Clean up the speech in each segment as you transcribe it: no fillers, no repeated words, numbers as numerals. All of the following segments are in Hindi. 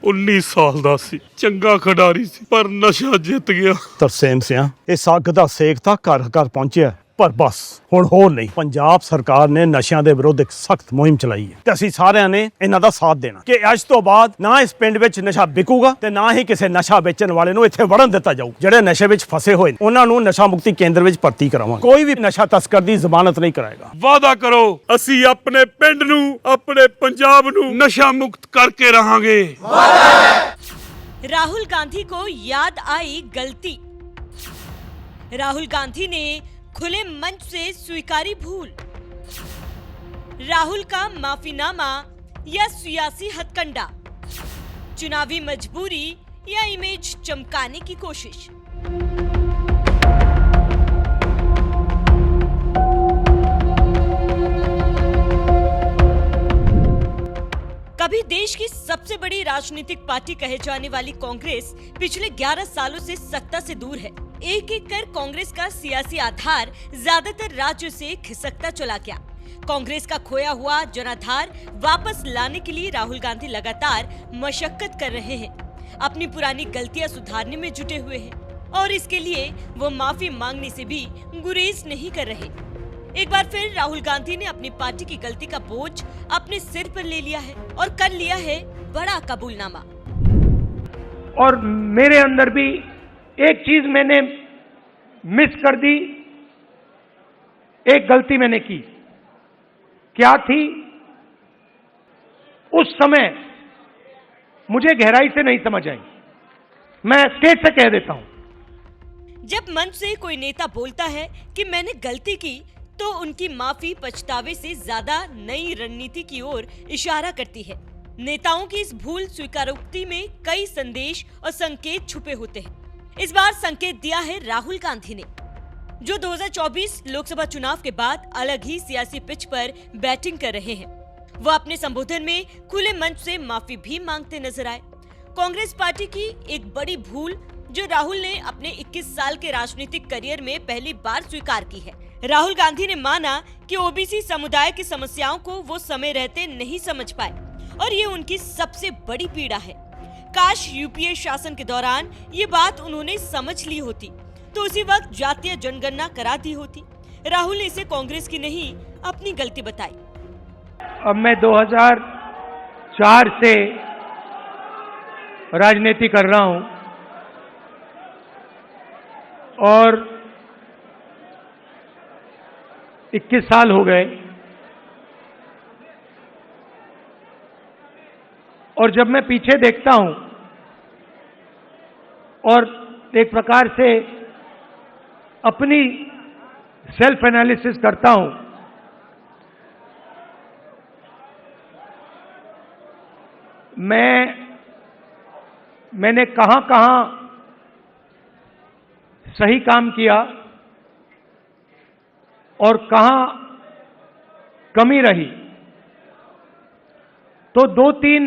19 ਸਾਲ ਦਾ ਸੀ, ਚੰਗਾ ਖਿਡਾਰੀ ਸੀ, ਪਰ ਨਸ਼ਾ ਜਿੱਤ ਗਿਆ। ਤਰਸੇਮ ਸਿਆ ਇਹ ਸੱਗ ਦਾ ਸੇਕ ਤਾਂ ਘਰ ਘਰ ਪਹੁੰਚਿਆ, ਪਰ ਬਸ ਹੁਣ ਹੋਰ ਨਹੀਂ। ਪੰਜਾਬ ਸਰਕਾਰ ਨੇ ਨਸ਼ਿਆਂ ਦੇ ਵਿਰੁੱਧ ਇੱਕ ਸਖਤ ਮੁਹਿੰਮ ਚਲਾਈ ਹੈ ਤੇ ਅਸੀਂ ਸਾਰਿਆਂ ਨੇ ਇਹਨਾਂ ਦਾ ਸਾਥ ਦੇਣਾ ਕਿ ਅੱਜ ਤੋਂ ਬਾਅਦ ਨਾ ਇਸ ਪਿੰਡ ਵਿੱਚ ਨਸ਼ਾ ਵਿਕੂਗਾ ਤੇ ਨਾ ਹੀ ਕਿਸੇ ਨਸ਼ਾ ਵੇਚਣ ਵਾਲੇ ਨੂੰ ਇੱਥੇ ਵੜਨ ਦਿੱਤਾ ਜਾਊ। ਜਿਹੜੇ ਨਸ਼ੇ ਵਿੱਚ ਫਸੇ ਹੋਏ ਨੇ ਉਹਨਾਂ ਨੂੰ ਨਸ਼ਾ ਮੁਕਤੀ ਕੇਂਦਰ ਵਿੱਚ ਭਰਤੀ ਕਰਾਵਾਂਗੇ। ਕੋਈ ਵੀ ਨਸ਼ਾ ਤਸਕਰ ਦੀ ਜ਼ਮਾਨਤ ਨਹੀਂ ਕਰਾਏਗਾ। ਵਾਅਦਾ ਕਰੋ, ਅਸੀਂ ਆਪਣੇ ਪਿੰਡ ਨੂੰ, ਆਪਣੇ ਪੰਜਾਬ ਨੂੰ ਨਸ਼ਾ ਮੁਕਤ ਕਰਕੇ ਰਹਾਂਗੇ। राहुल गांधी को याद आई गलती। राहुल गांधी ने खुले मंच से स्वीकारी भूल। राहुल का माफीनामा या सियासी हथकंडा, चुनावी मजबूरी या इमेज चमकाने की कोशिश। कभी देश की सबसे बड़ी राजनीतिक पार्टी कहे जाने वाली कांग्रेस पिछले 11 सालों से सत्ता से दूर है। एक एक कर कांग्रेस का सियासी आधार ज्यादातर राज्यों से खिसकता चला गया। कांग्रेस का खोया हुआ जनाधार वापस लाने के लिए राहुल गांधी लगातार मशक्कत कर रहे हैं, अपनी पुरानी गलतियां सुधारने में जुटे हुए हैं और इसके लिए वो माफी मांगने से भी गुरेज नहीं कर रहे। एक बार फिर राहुल गांधी ने अपनी पार्टी की गलती का बोझ अपने सिर पर ले लिया है और कर लिया है बड़ा कबूलनामा। और मेरे अंदर भी एक चीज मैंने मिस कर दी, एक गलती मैंने की। क्या थी? उस समय मुझे गहराई से नहीं समझ आई। मैं स्टेज से कह देता हूं। जब मंच से कोई नेता बोलता है कि मैंने गलती की, तो उनकी माफी पछतावे से ज्यादा नई रणनीति की ओर इशारा करती है। नेताओं की इस भूल स्वीकारोक्ति में कई संदेश और संकेत छुपे होते हैं। इस बार संकेत दिया है राहुल गांधी ने, जो 2024 लोकसभा चुनाव के बाद अलग ही सियासी पिच पर बैटिंग कर रहे हैं। वो अपने संबोधन में खुले मंच से माफी भी मांगते नजर आए। कांग्रेस पार्टी की एक बड़ी भूल जो राहुल ने अपने 21 साल के राजनीतिक करियर में पहली बार स्वीकार की है। राहुल गांधी ने माना कि ओबीसी समुदाय की समस्याओं को वो समय रहते नहीं समझ पाए और ये उनकी सबसे बड़ी पीड़ा है। काश यूपीए शासन के दौरान ये बात उन्होंने समझ ली होती तो उसी वक्त जातीय जनगणना करा दी होती। राहुल ने इसे कांग्रेस की नहीं अपनी गलती बताई। अब मैं 2004 से राजनीति कर रहा हूं और 21 साल हो गए। और जब मैं पीछे देखता हूं और एक प्रकार से अपनी सेल्फ एनालिसिस करता हूं, मैंने कहां सही काम किया और कहां कमी रही, तो 2-3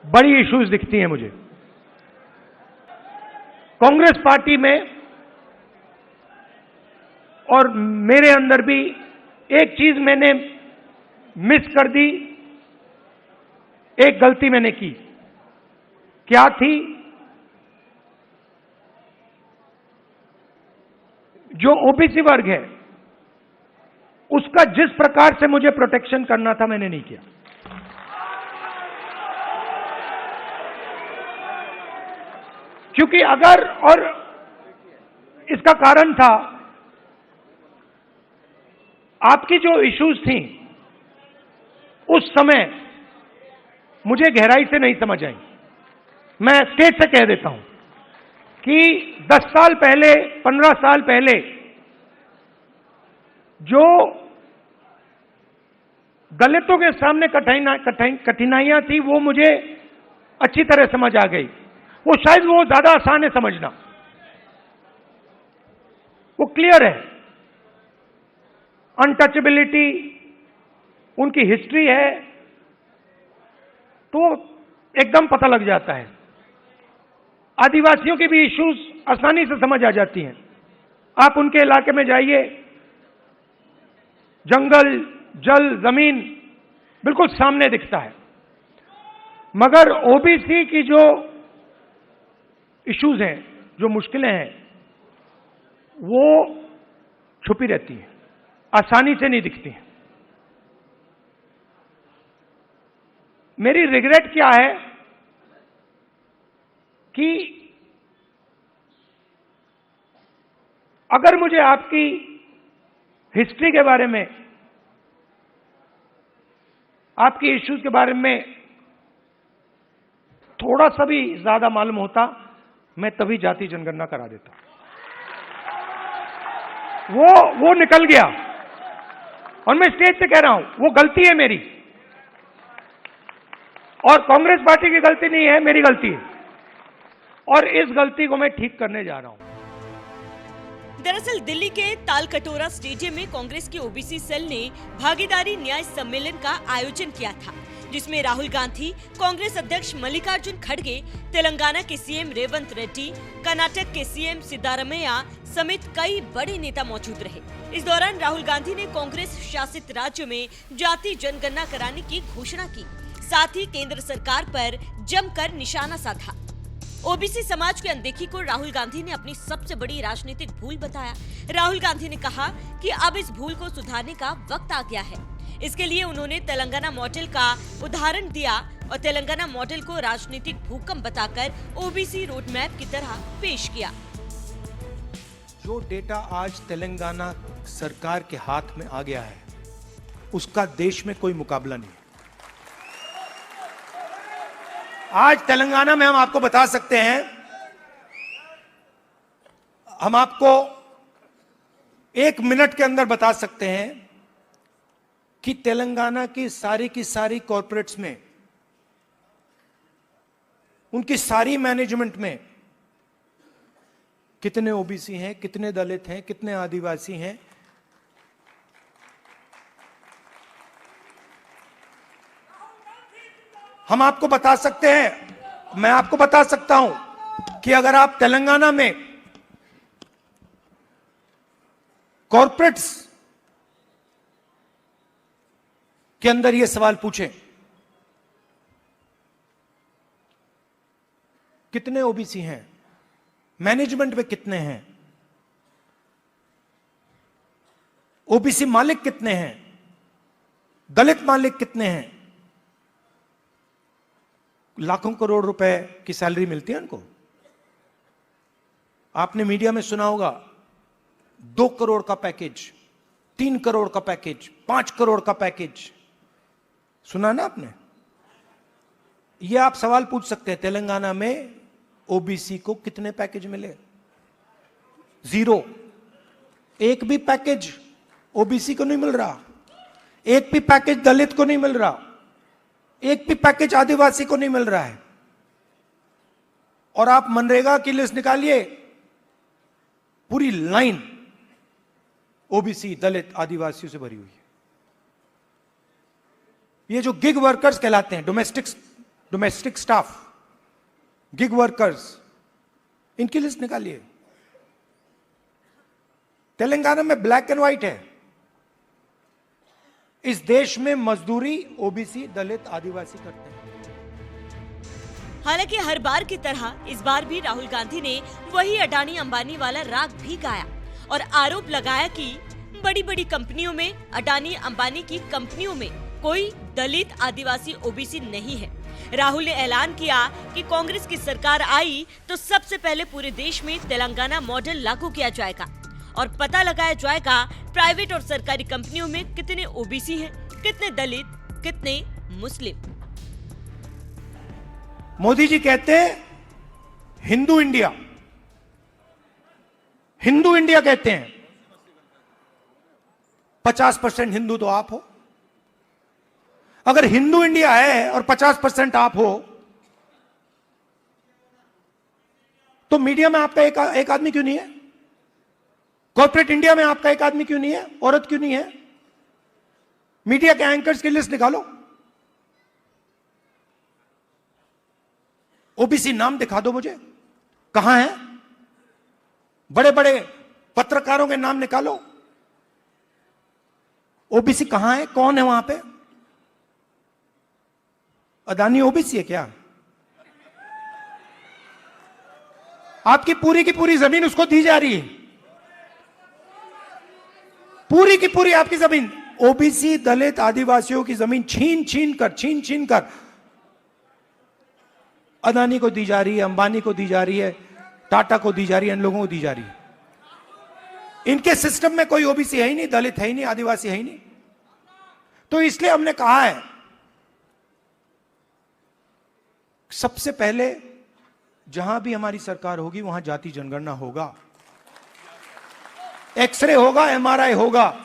बड़ी इश्यूज दिखती हैं मुझे। कांग्रेस पार्टी में और मेरे अंदर भी एक चीज मैंने मिस कर दी, एक गलती मैंने की। क्या थी? जो ओबीसी वर्ग है उसका जिस प्रकार से मुझे प्रोटेक्शन करना था मैंने नहीं किया। क्योंकि अगर, और इसका कारण था आपकी जो इश्यूज थी उस समय मुझे गहराई से नहीं समझ आई। मैं स्टेज से कह देता हूं कि 10 साल पहले, 15 साल पहले जो दलितों के सामने कठिनाइयां थी वो मुझे अच्छी तरह समझ आ गई। वो शायद वो ज्यादा आसान है समझना, वो क्लियर है। अनटचेबिलिटी, उनकी हिस्ट्री है तो एकदम पता लग जाता है। आदिवासियों की भी इश्यूज आसानी से समझ आ जाती हैं। आप उनके इलाके में जाइए, जंगल, जल, जमीन बिल्कुल सामने दिखता है। मगर ओबीसी की जो इश्यूज हैं, जो मुश्किलें हैं, वो छुपी रहती हैं, आसानी से नहीं दिखती हैं। मेरी रिग्रेट क्या है कि अगर मुझे आपकी हिस्ट्री के बारे में, आपकी इश्यूज के बारे में थोड़ा सा भी ज्यादा मालूम होता, मैं तभी जाति जनगणना करा देता। वो निकल गया, और मैं स्टेज से कह रहा हूं, वो गलती है मेरी, और कांग्रेस पार्टी की गलती नहीं है, मेरी गलती है, और इस गलती को मैं ठीक करने जा रहा हूं। दरअसल दिल्ली के तालकटोरा स्टेडियम में कांग्रेस की ओबीसी सेल ने भागीदारी न्याय सम्मेलन का आयोजन किया था, जिसमें राहुल गांधी, कांग्रेस अध्यक्ष मल्लिकार्जुन खड़गे, तेलंगाना के सीएम रेवंत रेड्डी, कर्नाटक के सीएम सिद्धारमैया समेत कई बड़े नेता मौजूद रहे। इस दौरान राहुल गांधी ने कांग्रेस शासित राज्यों में जाति जनगणना कराने की घोषणा की, साथ ही केंद्र सरकार पर जमकर निशाना साधा। ओबीसी समाज की अनदेखी को राहुल गांधी ने अपनी सबसे बड़ी राजनीतिक भूल बताया। राहुल गांधी ने कहा कि अब इस भूल को सुधारने का वक्त आ गया है। इसके लिए उन्होंने तेलंगाना मॉडल का उदाहरण दिया और तेलंगाना मॉडल को राजनीतिक भूकंप बताकर ओबीसी रोड मैप की तरह पेश किया। जो डेटा आज तेलंगाना सरकार के हाथ में आ गया है, उसका देश में कोई मुकाबला नहीं है। आज तेलंगाना में हम आपको बता सकते हैं, हम आपको 1 मिनट के अंदर बता सकते हैं कि तेलंगाना की सारी कॉर्पोरेट्स में, उनकी सारी मैनेजमेंट में कितने ओबीसी हैं, कितने दलित हैं, कितने आदिवासी हैं। हम आपको बता सकते हैं, मैं आपको बता सकता हूं कि अगर आप तेलंगाना में कॉर्पोरेट्स के अंदर यह सवाल पूछें, कितने ओबीसी हैं, मैनेजमेंट में कितने हैं, ओबीसी मालिक कितने हैं, दलित मालिक कितने हैं, लाखों करोड़ रुपए की सैलरी मिलती है उनको। आपने मीडिया में सुना होगा 2 करोड़ का पैकेज, 3 करोड़ का पैकेज, 5 करोड़ का पैकेज, सुना ना आपने? यह आप सवाल पूछ सकते हैं, तेलंगाना में ओबीसी को कितने पैकेज मिले? 0। एक भी पैकेज ओबीसी को नहीं मिल रहा, एक भी पैकेज दलित को नहीं मिल रहा, एक भी पैकेज आदिवासी को नहीं मिल रहा है। और आप मनरेगा की लिस्ट निकालिए, पूरी लाइन ओबीसी, दलित, आदिवासियों से भरी हुई है। ये जो गिग वर्कर्स कहलाते हैं, डोमेस्टिक स्टाफ, गिग वर्कर्स, इनकी लिस्ट निकालिए। तेलंगाना में ब्लैक एंड व्हाइट है, इस देश में मजदूरी ओबीसी, दलित, आदिवासी करते हैं। हालांकि हर बार की तरह इस बार भी राहुल गांधी ने वही अडानी अंबानी वाला राग भी गाया और आरोप लगाया कि बड़ी बड़ी कंपनियों में, अडानी अंबानी की कंपनियों में कोई दलित, आदिवासी, ओबीसी नहीं है। राहुल ने ऐलान किया कि कांग्रेस की सरकार आई तो सबसे पहले पूरे देश में तेलंगाना मॉडल लागू किया जाएगा और पता लगाया जाएगा प्राइवेट और सरकारी कंपनियों में कितने ओबीसी हैं, कितने दलित, कितने मुस्लिम। मोदी जी कहते हैं हिंदू इंडिया, हिंदू इंडिया कहते हैं। 50% हिंदू तो आप हो। अगर हिंदू इंडिया है और 50% आप हो, तो मीडिया में आपका एक आदमी क्यों नहीं है? कॉर्पोरेट इंडिया में आपका एक आदमी क्यों नहीं है? औरत क्यों नहीं है? मीडिया के एंकर्स की लिस्ट निकालो, ओबीसी नाम दिखा दो मुझे, कहां है? बड़े बड़े पत्रकारों के नाम निकालो, ओबीसी कहां है, कौन है वहां पे? अदानी ओबीसी है क्या? आपकी पूरी की पूरी जमीन उसको दी जा रही है, पूरी की पूरी आपकी जमीन ओबीसी दलित आदिवासियों की जमीन छीन छीन कर अदानी को दी जा रही है, अंबानी को दी जा रही है, टाटा को दी जा रही है, इन लोगों को दी जा रही है। इनके सिस्टम में कोई ओबीसी है ही नहीं, दलित है ही नहीं, आदिवासी है ही नहीं। तो इसलिए हमने कहा है सबसे पहले जहां भी हमारी सरकार होगी वहां जाति जनगणना होगा, एक्सरे होगा, एमआरआई होगा।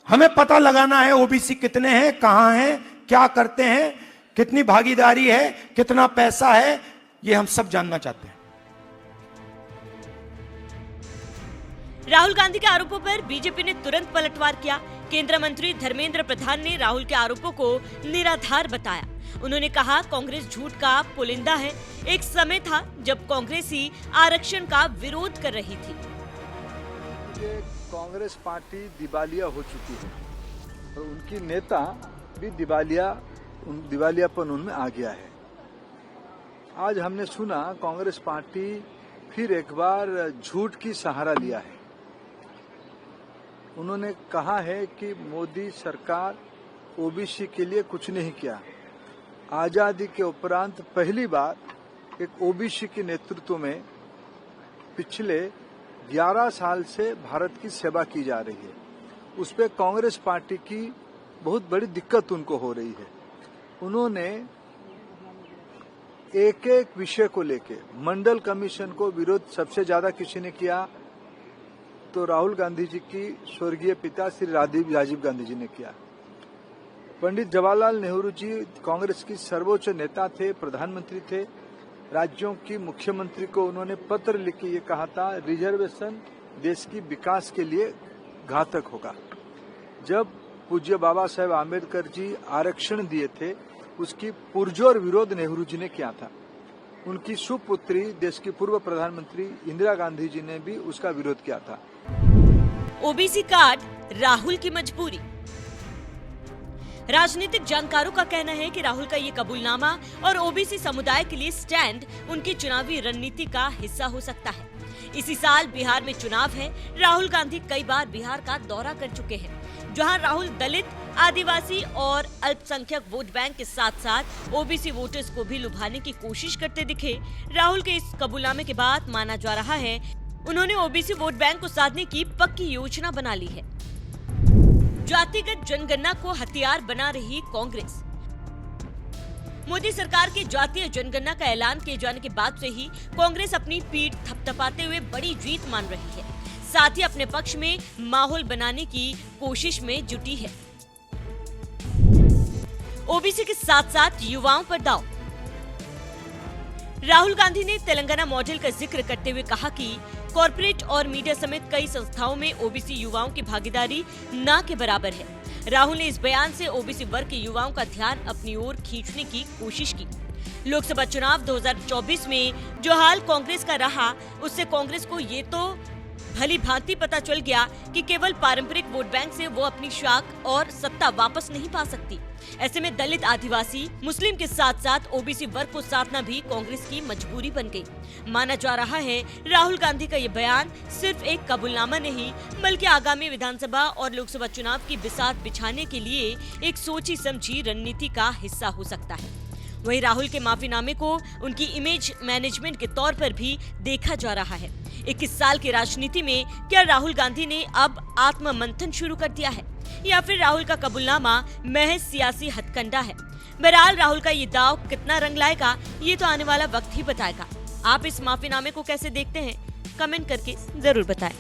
हमें पता लगाना है ओबीसी कितने हैं, कहां हैं, क्या करते हैं, कितनी भागीदारी है, कितना पैसा है, ये हम सब जानना चाहते हैं। राहुल गांधी के आरोपों पर बीजेपी ने तुरंत पलटवार किया। केंद्रीय मंत्री धर्मेंद्र प्रधान ने राहुल के आरोपों को निराधार बताया। उन्होंने कहा कांग्रेस झूठ का पुलिंदा है। एक समय था जब कांग्रेस ही आरक्षण का विरोध कर रही थी। ये कांग्रेस पार्टी दिवालिया हो चुकी है और उनकी नेता भी दिवालियापन उनमें आ गया है। आज हमने सुना कांग्रेस पार्टी फिर एक बार झूठ की सहारा लिया है। उन्होंने कहा है कि मोदी सरकार ओबीसी के लिए कुछ नहीं किया। आजादी के उपरांत पहली बार एक ओबीसी के नेतृत्व में पिछले 11 साल से भारत की सेवा की जा रही है। उस पे कांग्रेस पार्टी की बहुत बड़ी दिक्कत उनको हो रही है। उन्होंने एक एक विषय को लेके मंडल कमीशन को विरोध सबसे ज्यादा किसी ने किया तो राहुल गांधी जी की स्वर्गीय पिता श्री राजीव गांधी जी ने किया। पंडित जवाहरलाल नेहरू जी कांग्रेस की सर्वोच्च नेता थे, प्रधानमंत्री थे। राज्यों की मुख्यमंत्री को उन्होंने पत्र लिख के ये कहा था रिजर्वेशन देश की विकास के लिए घातक होगा। जब पूज्य बाबा साहेब आम्बेडकर जी आरक्षण दिए थे उसकी पुरजोर विरोध नेहरू जी ने किया था। उनकी सुपुत्री देश की पूर्व प्रधानमंत्री इंदिरा गांधी जी ने भी उसका विरोध किया था। ओबीसी कार्ड राहुल की मजबूरी। राजनीतिक जानकारों का कहना है कि राहुल का ये कबूलनामा और ओबीसी समुदाय के लिए स्टैंड उनकी चुनावी रणनीति का हिस्सा हो सकता है। इसी साल बिहार में चुनाव है। राहुल गांधी कई बार बिहार का दौरा कर चुके हैं, जहां राहुल दलित, आदिवासी और अल्पसंख्यक वोट बैंक के साथ साथ ओबीसी वोटर्स को भी लुभाने की कोशिश करते दिखे। राहुल के इस कबूलनामे के बाद माना जा रहा है उन्होंने ओबीसी वोट बैंक को साधने की पक्की योजना बना ली है। जातिगत जनगणना को हथियार बना रही कांग्रेस। मोदी सरकार के जातीय जनगणना का ऐलान किए जाने के बाद से ही कांग्रेस अपनी पीठ थपथपाते हुए बड़ी जीत मान रही है। साथ ही अपने पक्ष में माहौल बनाने की कोशिश में जुटी है। ओबीसी के साथ साथ युवाओं पर दांव। राहुल गांधी ने तेलंगाना मॉडल का जिक्र करते हुए कहा कि कॉर्पोरेट और मीडिया समेत कई संस्थाओं में ओबीसी युवाओं की भागीदारी न के बराबर है। राहुल ने इस बयान से ओबीसी वर्ग के युवाओं का ध्यान अपनी ओर खींचने की कोशिश की। लोकसभा चुनाव 2024 में जो हाल कांग्रेस का रहा उससे कांग्रेस को ये तो भली भांति पता चल गया कि केवल पारंपरिक वोट बैंक से वो अपनी शाख और सत्ता वापस नहीं पा सकती। ऐसे में दलित, आदिवासी, मुस्लिम के साथ साथ ओबीसी वर्ग को साधना भी कांग्रेस की मजबूरी बन गई। माना जा रहा है राहुल गांधी का ये बयान सिर्फ एक कबूलनामा नहीं बल्कि आगामी विधानसभा और लोकसभा चुनाव की बिसात बिछाने के लिए एक सोची समझी रणनीति का हिस्सा हो सकता है। वहीं राहुल के माफीनामे को उनकी इमेज मैनेजमेंट के तौर पर भी देखा जा रहा है। 21 साल की राजनीति में क्या राहुल गांधी ने अब आत्ममंथन शुरू कर दिया है या फिर राहुल का कबूलनामा महज सियासी हथकंडा है? बहरहाल राहुल का ये दांव कितना रंग लाएगा ये तो आने वाला वक्त ही बताएगा। आप इस माफीनामे को कैसे देखते हैं? कमेंट करके जरूर बताएं।